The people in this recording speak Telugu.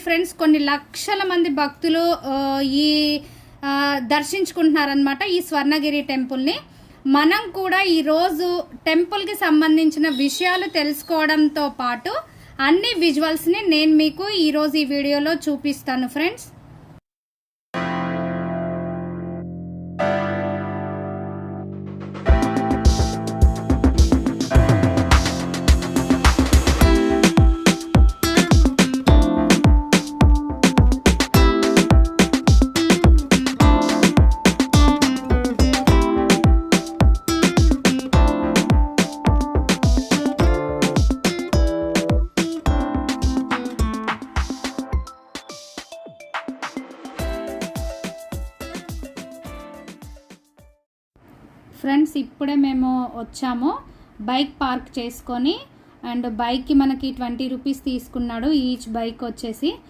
ఫ్రెండ్స్ కొన్ని లక్షల మంది భక్తులు ఈ దర్శించుకుంటున్నారనమాట ఈ స్వర్ణగిరి టెంపుల్ని. మనం కూడా ఈరోజు టెంపుల్కి సంబంధించిన విషయాలు తెలుసుకోవడంతో పాటు అన్ని విజువల్స్ని నేను మీకు ఈరోజు ఈ వీడియోలో చూపిస్తాను ఫ్రెండ్స్. ఫ్రెండ్స్ ఇప్పుడే మేము వచ్చాము బైక్ పార్క్ చేసుకొని, అండ్ బైక్కి మనకి 20 రూపీస్ తీసుకున్నాడు ఈచ్ బైక్ వచ్చేసి.